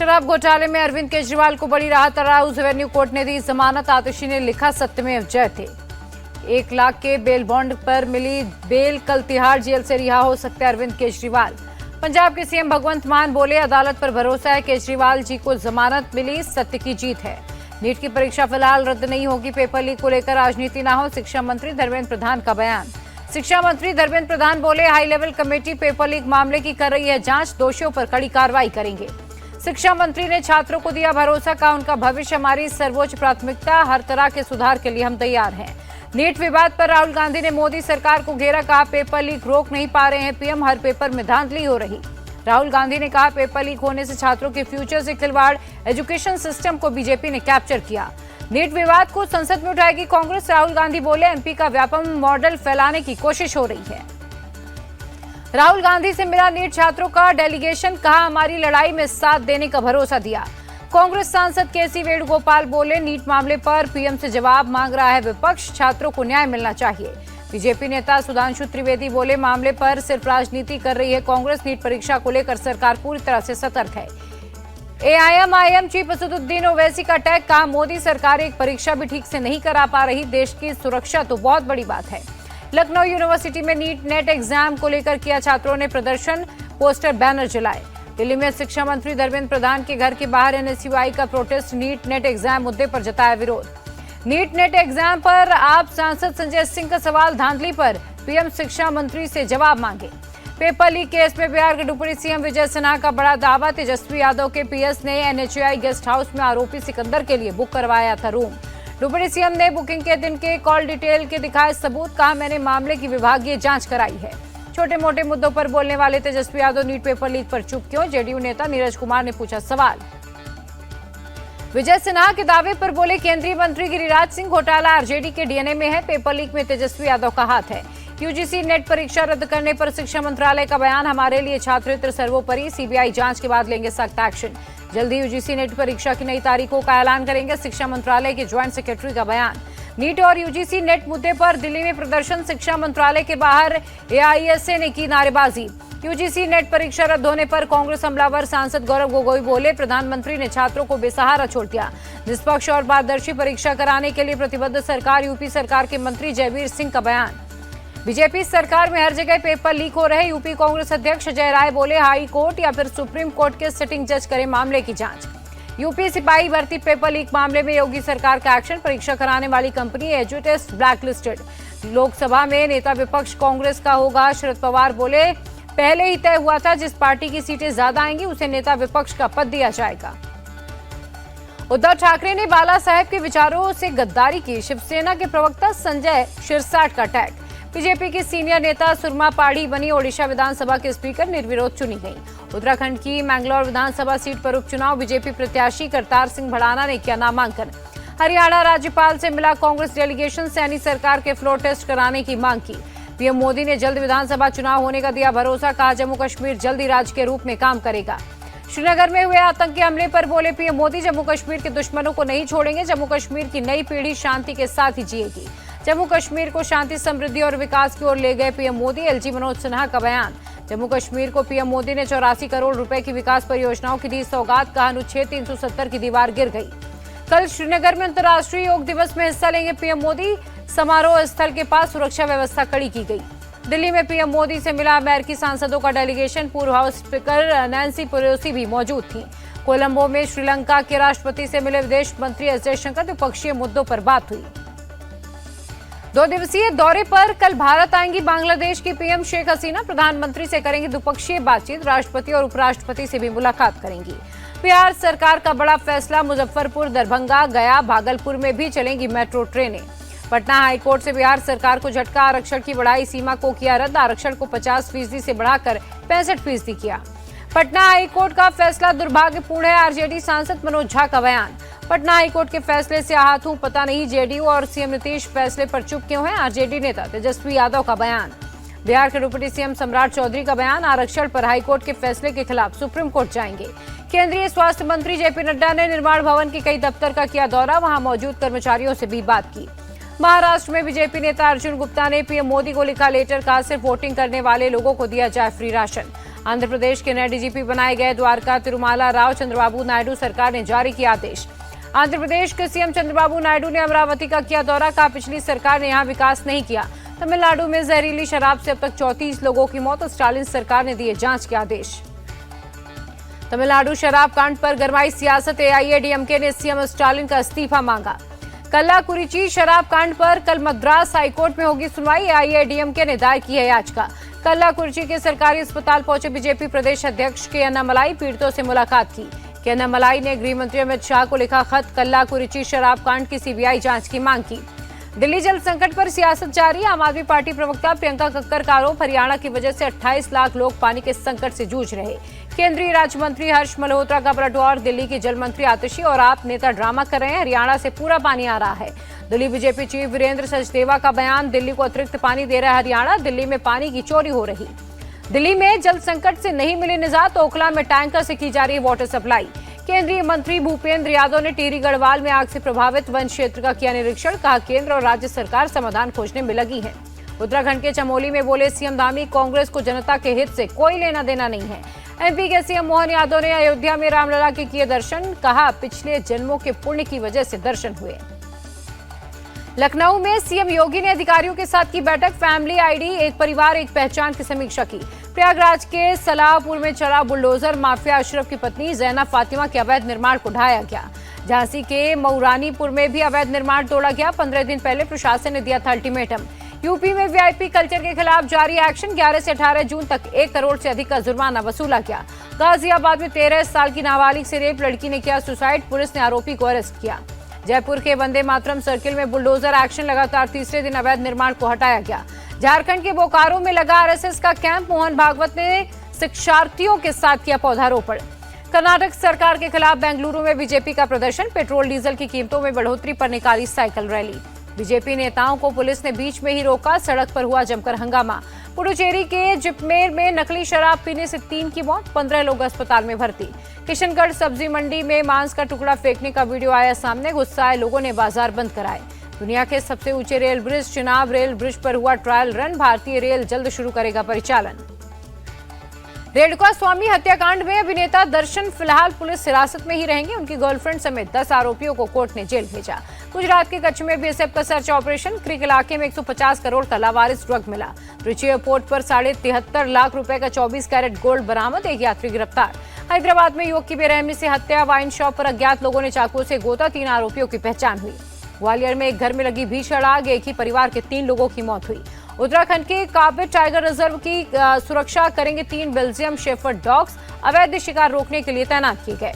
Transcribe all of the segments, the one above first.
शराब घोटाले में अरविंद केजरीवाल को बड़ी राहत। अराउज एवेन्यू कोर्ट ने दी जमानत। आतिशी ने लिखा सत्यमेव जयते। 1 लाख के बेल बॉन्ड पर मिली बेल। कल तिहाड़ जेल से रिहा हो सकते अरविंद केजरीवाल। पंजाब के सीएम भगवंत मान बोले, अदालत पर भरोसा है, केजरीवाल जी को जमानत मिली, सत्य की जीत है। नीट की परीक्षा फिलहाल रद्द नहीं होगी। पेपर लीक को लेकर राजनीति न हो, शिक्षा मंत्री धर्मेंद्र प्रधान का बयान। शिक्षा मंत्री धर्मेंद्र प्रधान बोले, high level committee paper leak मामले की कर रही है जांच, दोषियों पर कड़ी कार्रवाई करेंगे। शिक्षा मंत्री ने छात्रों को दिया भरोसा, का उनका भविष्य हमारी सर्वोच्च प्राथमिकता, हर तरह के सुधार के लिए हम तैयार हैं। नीट विवाद पर राहुल गांधी ने मोदी सरकार को घेरा, कहा पेपर लीक रोक नहीं पा रहे हैं पीएम, हर पेपर में धांधली हो रही। राहुल गांधी ने कहा पेपर लीक होने से छात्रों के फ्यूचर से खिलवाड़, एजुकेशन सिस्टम को बीजेपी ने कैप्चर किया। नीट विवाद को संसद में उठाएगी कांग्रेस। राहुल गांधी बोले, एमपी का व्यापक मॉडल फैलाने की कोशिश हो रही है। राहुल गांधी से मिला नीट छात्रों का डेलीगेशन, कहा हमारी लड़ाई में साथ देने का भरोसा दिया। कांग्रेस सांसद केसी वेणुगोपाल बोले, नीट मामले पर पीएम से जवाब मांग रहा है विपक्ष, छात्रों को न्याय मिलना चाहिए। बीजेपी नेता सुधांशु त्रिवेदी बोले, मामले पर सिर्फ राजनीति कर रही है कांग्रेस, नीट परीक्षा को लेकर सरकार पूरी तरह से सतर्क है। एआईएमआईएम चीफ असदुद्दीन ओवैसी का टैग, कहा मोदी सरकार एक परीक्षा भी ठीक से नहीं करा पा रही, देश की सुरक्षा तो बहुत बड़ी बात है। लखनऊ यूनिवर्सिटी में नीट नेट एग्जाम को लेकर किया छात्रों ने प्रदर्शन, पोस्टर बैनर जलाए। दिल्ली में शिक्षा मंत्री धर्मेंद्र प्रधान के घर के बाहर एनएसयूआई का प्रोटेस्ट, नीट नेट एग्जाम मुद्दे पर जताया विरोध। नीट नेट एग्जाम पर आप सांसद संजय सिंह का सवाल, धांधली पर पीएम शिक्षा मंत्री से जवाब मांगे। पेपर लीक केस में बिहार के डिप्टी सीएम विजय सिन्हा का बड़ा दावा, तेजस्वी यादव के पीएस ने एनएचएआई गेस्ट हाउस में आरोपी सिकंदर के लिए बुक करवाया था रूम। डिप्टी सीएम ने बुकिंग के दिन के कॉल डिटेल के दिखाए सबूत, कहा मैंने मामले की विभागीय जांच कराई है। छोटे मोटे मुद्दों पर बोलने वाले Tejashwi Yadav NEET paper leak पर चुप क्यों, जेडीयू नेता नीरज कुमार ने पूछा सवाल। विजय सिन्हा के दावे पर बोले, केंद्रीय मंत्री गिरिराज सिंह, घोटाला आरजेडी के डीएनए में है, पेपर लीक में तेजस्वी यादव का हाथ है। यूजीसी नेट परीक्षा रद्द करने पर शिक्षा मंत्रालय का बयान, हमारे लिए छात्रहित सर्वोपरि, सीबीआई जांच के बाद लेंगे सख्त एक्शन। जल्दी यूजीसी नेट परीक्षा की नई तारीखों का ऐलान करेंगे, शिक्षा मंत्रालय के ज्वाइंट सेक्रेटरी का बयान। नीट और यूजीसी नेट मुद्दे पर दिल्ली में प्रदर्शन, शिक्षा मंत्रालय के बाहर एआईएसए ने की नारेबाजी। यूजीसी नेट परीक्षा रद्द होने पर कांग्रेस हमलावर, सांसद गौरव गोगोई बोले, प्रधानमंत्री ने छात्रों को बेसहारा छोड़ दिया। निष्पक्ष और पारदर्शी परीक्षा कराने के लिए प्रतिबद्ध सरकार, यूपी सरकार के मंत्री जयवीर सिंह का बयान। बीजेपी सरकार में हर जगह पेपर लीक हो रहे, यूपी कांग्रेस अध्यक्ष अजय राय बोले, हाई कोर्ट या फिर सुप्रीम कोर्ट के सिटिंग जज करे मामले की जांच। यूपी सिपाही भर्ती पेपर लीक मामले में योगी सरकार का एक्शन, परीक्षा कराने वाली कंपनी एजुटेस्ट ब्लैकलिस्टेड। लोकसभा में नेता विपक्ष कांग्रेस का होगा, शरद पवार बोले, पहले ही तय हुआ था जिस पार्टी की सीटें ज्यादा आएंगी उसे नेता विपक्ष का पद दिया जाएगा। उद्धव ठाकरे ने बाला साहेब के विचारों से गद्दारी की, शिवसेना के प्रवक्ता संजय शिरसाट का टैग। बीजेपी की सीनियर नेता सुरमा पाढ़ी बनी ओडिशा विधानसभा के स्पीकर, निर्विरोध चुनी गई। उत्तराखंड की मैंगलोर विधानसभा सीट पर उपचुनाव, बीजेपी प्रत्याशी करतार सिंह भड़ाना ने किया नामांकन। हरियाणा राज्यपाल से मिला कांग्रेस डेलीगेशन, सैनी सरकार के फ्लोर टेस्ट कराने की मांग की। पीएम मोदी ने जल्द विधानसभा चुनाव होने का दिया भरोसा, कहा जम्मू कश्मीर जल्दी राज्य के रूप में काम करेगा। श्रीनगर में हुए आतंकी हमले पर बोले पीएम मोदी, जम्मू कश्मीर के दुश्मनों को नहीं छोड़ेंगे, जम्मू कश्मीर की नई पीढ़ी शांति के साथ ही जिएगी। जम्मू कश्मीर को शांति, समृद्धि और विकास की ओर ले गए पीएम मोदी, एलजी मनोज सिन्हा का बयान। जम्मू कश्मीर को पीएम मोदी ने 84 करोड़ रुपए की विकास परियोजनाओं की दी सौगात, कहा अनुच्छेद 370 की दीवार गिर गई। कल श्रीनगर में अंतर्राष्ट्रीय योग दिवस में हिस्सा लेंगे पीएम मोदी, समारोह स्थल के पास सुरक्षा व्यवस्था कड़ी की गई। दिल्ली में पीएम मोदी से मिला अमेरिकी सांसदों का डेलीगेशन, पूर्व हाउस स्पीकर नैन्सी पेलोसी भी मौजूद थी। कोलंबो में श्रीलंका के राष्ट्रपति से मिले विदेश मंत्री एस जयशंकर, द्विपक्षीय मुद्दों पर बात हुई। 2 दिवसीय दौरे पर कल भारत आएंगी बांग्लादेश की पीएम शेख हसीना, प्रधानमंत्री से करेंगी द्विपक्षीय बातचीत, राष्ट्रपति और उपराष्ट्रपति से भी मुलाकात करेंगी। बिहार सरकार का बड़ा फैसला, मुजफ्फरपुर, दरभंगा, गया, भागलपुर में भी चलेंगी मेट्रो ट्रेनें। पटना हाईकोर्ट से बिहार सरकार को झटका, आरक्षण की बढ़ाई सीमा को किया रद्द, आरक्षण को 50% से बढ़ाकर 65% किया। पटना हाईकोर्ट का फैसला दुर्भाग्यपूर्ण है, आरजेडी सांसद मनोज झा का बयान। पटना हाईकोर्ट के फैसले से आहत हूं, पता नहीं जेडीयू और सीएम नीतीश फैसले पर चुप क्यों हैं, आरजेडी नेता तेजस्वी यादव का बयान। बिहार के डिप्टी सीएम सम्राट चौधरी का बयान, आरक्षण पर हाईकोर्ट के फैसले के खिलाफ सुप्रीम कोर्ट जाएंगे। केंद्रीय स्वास्थ्य मंत्री जेपी नड्डा ने निर्माण भवन के कई दफ्तर का किया दौरा, वहां मौजूद कर्मचारियों से भी बात की। महाराष्ट्र में बीजेपी नेता अर्जुन गुप्ता ने पीएम मोदी को लिखा लेटर, कहा सिर्फ वोटिंग करने वाले लोगों को दिया जाए फ्री राशन। आंध्र प्रदेश के नए डीजीपी बनाए गए द्वारका तिरुमाला राव चंद्रबाबू नायडू सरकार ने जारी किया आदेश। आंध्र प्रदेश के सीएम चंद्रबाबू नायडू ने अमरावती का किया दौरा, कहा पिछली सरकार ने यहां विकास नहीं किया। तमिलनाडु में जहरीली शराब से अब तक 34 लोगों की मौत, स्टालिन सरकार ने दिए जांच के आदेश। तमिलनाडु शराब कांड पर गरमाई सियासत, एआईएडीएमके ने सीएम स्टालिन का इस्तीफा मांगा। कल्लाकुरिची शराब कांड पर कल मद्रास हाईकोर्ट में होगी सुनवाई, एआईएडीएमके ने दायर की है याचिका। कल्लाकुरिची के सरकारी अस्पताल पहुंचे बीजेपी प्रदेश अध्यक्ष के अन्नामलाई, पीड़ितों से मुलाकात की। के अन्नामलाई ने गृह मंत्री अमित शाह को लिखा खत, कल्लाकुरिची शराब कांड की सीबीआई जांच की मांग की। दिल्ली जल संकट पर सियासत जारी, आम आदमी पार्टी प्रवक्ता प्रियंका कक्कर का आरोप, हरियाणा की वजह से 28 लाख लोग पानी के संकट से जूझ रहे। केंद्रीय राज्य मंत्री हर्ष मल्होत्रा का पलटवार, दिल्ली के जल मंत्री आतिशी और आप नेता ड्रामा कर रहे हैं, हरियाणा से पूरा पानी आ रहा है। दिल्ली बीजेपी चीफ वीरेंद्र सचदेवा का बयान, दिल्ली को अतिरिक्त पानी दे रहा है हरियाणा, दिल्ली में पानी की चोरी हो रही। दिल्ली में जल संकट से नहीं मिली निजात, ओखला में टैंकर से की जा रही वाटर सप्लाई। केंद्रीय मंत्री भूपेंद्र यादव ने टिहरी गढ़वाल में आग से प्रभावित वन क्षेत्र का किया निरीक्षण, कहा केंद्र और राज्य सरकार समाधान खोजने में लगी है। उत्तराखंड के चमोली में बोले सीएम धामी, कांग्रेस को जनता के हित से कोई लेना देना नहीं है। एमपी के सीएम मोहन यादव ने अयोध्या में रामलला के किए दर्शन, कहा पिछले जन्मों के पुण्य की वजह से दर्शन हुए। लखनऊ में सीएम योगी ने अधिकारियों के साथ की बैठक, फैमिली आईडी एक परिवार एक पहचान की समीक्षा की। प्रयागराज के सलाहपुर में चला बुलडोजर, माफिया अशरफ की पत्नी जैना फातिमा के अवैध निर्माण को ढाया गया। झांसी के मऊरानीपुर में भी अवैध निर्माण तोड़ा गया। 15 दिन पहले प्रशासन ने दिया था अल्टीमेटम। यूपी में वीआईपी कल्चर के खिलाफ जारी एक्शन, 11 से 18 जून तक 1 करोड़ से अधिक का जुर्माना वसूला गया। गाजियाबाद में 13 साल की नाबालिग से रेप, लड़की ने किया सुसाइड, पुलिस ने आरोपी को अरेस्ट किया। जयपुर के वंदे मातरम सर्किल में बुलडोजर एक्शन, लगातार तीसरे दिन अवैध निर्माण को हटाया गया। झारखंड के बोकारो में लगा आरएसएस का कैंप, मोहन भागवत ने शिक्षार्थियों के साथ किया पौधारोपण। कर्नाटक सरकार के खिलाफ बेंगलुरु में बीजेपी का प्रदर्शन, पेट्रोल डीजल की कीमतों में बढ़ोतरी पर निकाली साइकिल रैली। बीजेपी नेताओं को पुलिस ने बीच में ही रोका, सड़क पर हुआ जमकर हंगामा। पुडुचेरी के जिपमेर में नकली शराब पीने से 3 की मौत, 15 लोग अस्पताल में भर्ती। किशनगढ़ सब्जी मंडी में मांस का टुकड़ा फेंकने का वीडियो आया सामने, गुस्साए लोगों ने बाजार बंद कराए। दुनिया के सबसे ऊंचे rail bridge, Chenab rail bridge पर हुआ ट्रायल रन, भारतीय रेल जल्द शुरू करेगा परिचालन। रेणुका स्वामी हत्याकांड में अभिनेता दर्शन फिलहाल पुलिस हिरासत में ही रहेंगे। उनकी गर्लफ्रेंड समेत 10 आरोपियों को कोर्ट ने जेल भेजा। गुजरात के कच्छ में बीएसएफ का सर्च ऑपरेशन, क्रिक इलाके में 150 करोड़ का लावारिस ड्रग मिला। त्रिची एयरपोर्ट पर 73.5 लाख रुपए का 24 कैरेट गोल्ड बरामद, एक यात्री गिरफ्तार। हैदराबाद में युवक की बेरहमी से हत्या, वाइन शॉप पर अज्ञात लोगों ने चाकू से गोता, 3 आरोपियों की पहचान हुई। ग्वालियर में एक घर में लगी भीषण आग, एक ही परिवार के 3 लोगों की मौत हुई। उत्तराखंड के कार्बेट टाइगर रिजर्व की सुरक्षा करेंगे 3 बेल्जियम शेफर्ड डॉग्स, अवैध शिकार रोकने के लिए तैनात किए गए।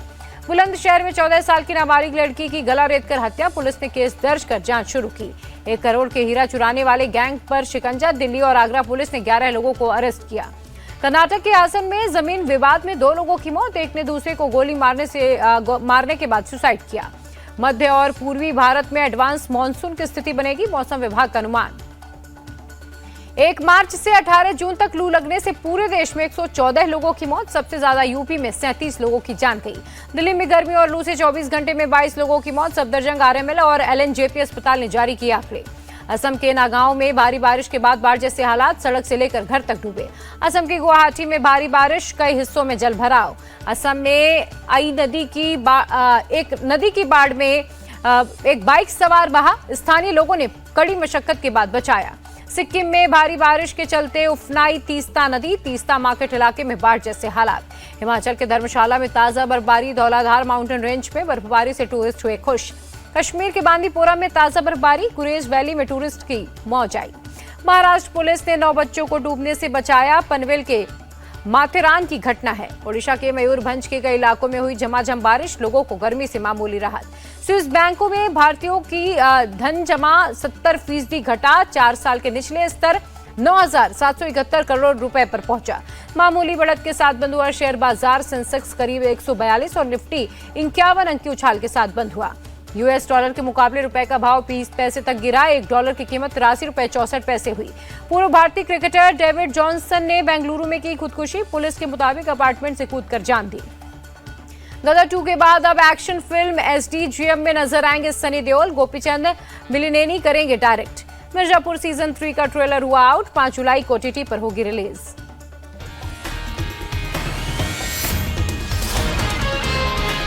बुलंदशहर में 14 साल की नाबालिग लड़की की गला रेतकर हत्या, पुलिस ने केस दर्ज कर जांच शुरू की। 1 करोड़ के हीरा चुराने वाले गैंग पर शिकंजा, दिल्ली और आगरा पुलिस ने 11 लोगों को अरेस्ट किया। कर्नाटक के हासन में जमीन विवाद में 2 लोगों की मौत, एक ने दूसरे को गोली मारने के बाद सुसाइड किया। मध्य और पूर्वी भारत में एडवांस मानसून की स्थिति बनेगी, मौसम विभाग का अनुमान। 1 मार्च से 18 जून तक लू लगने से पूरे देश में 114 लोगों की मौत, सबसे ज्यादा यूपी में 37 लोगों की जान गई। दिल्ली में गर्मी और लू से 24 घंटे में 22 लोगों की मौत, सफदरजंग, आरएमएल और एलएनजेपी अस्पताल ने जारी किए आंकड़े। असम के नागांव में भारी बारिश के बाद बाढ़ जैसे हालात, सड़क से लेकर घर तक डूबे। असम के गुवाहाटी में भारी बारिश, कई हिस्सों में जल भराव। असम में आई एक नदी की बाढ़ में एक बाइक सवार बहा, स्थानीय लोगों ने कड़ी मशक्कत के बाद बचाया। सिक्किम में भारी बारिश के चलते उफनाई तीस्ता नदी, तीस्ता मार्केट इलाके में बाढ़ जैसे हालात। हिमाचल के धर्मशाला में ताजा बर्फबारी, धौलाधार माउंटेन रेंज में बर्फबारी से टूरिस्ट हुए खुश। कश्मीर के बांदीपोरा में ताजा बर्फबारी, गुरेज वैली में टूरिस्ट की मौज आई। महाराष्ट्र पुलिस ने 9 बच्चों को डूबने से बचाया, पनवेल के माथेरान की घटना है। ओडिशा के मयूरभंज के कई इलाकों में हुई झमाझम बारिश, लोगों को गर्मी से मामूली राहत। स्विस बैंकों में भारतीयों की धन जमा 70% घटा, 4 साल के निचले स्तर 9,771 करोड़ रुपए पर पहुंचा। मामूली बढ़त के साथ बंद हुआ शेयर बाजार, सेंसेक्स करीब 142 और निफ्टी 51 अंक की उछाल के साथ बंद हुआ। यूएस डॉलर के मुकाबले रुपए का भाव 20 पैसे तक गिरा, $1 की कीमत 83 रुपए 64 पैसे हुई। पूर्व भारतीय क्रिकेटर डेविड जॉनसन ने बेंगलुरु में की खुदकुशी, पुलिस के मुताबिक अपार्टमेंट से कूदकर जान दी। गदर 2 के बाद अब एक्शन फिल्म एसडीजीएम में नजर आएंगे सनी देओल, गोपीचंद मिलिनेनी करेंगे डायरेक्ट। मिर्जापुर सीजन 3 का ट्रेलर हुआ आउट, 5 जुलाई को ओटीटी पर होगी रिलीज।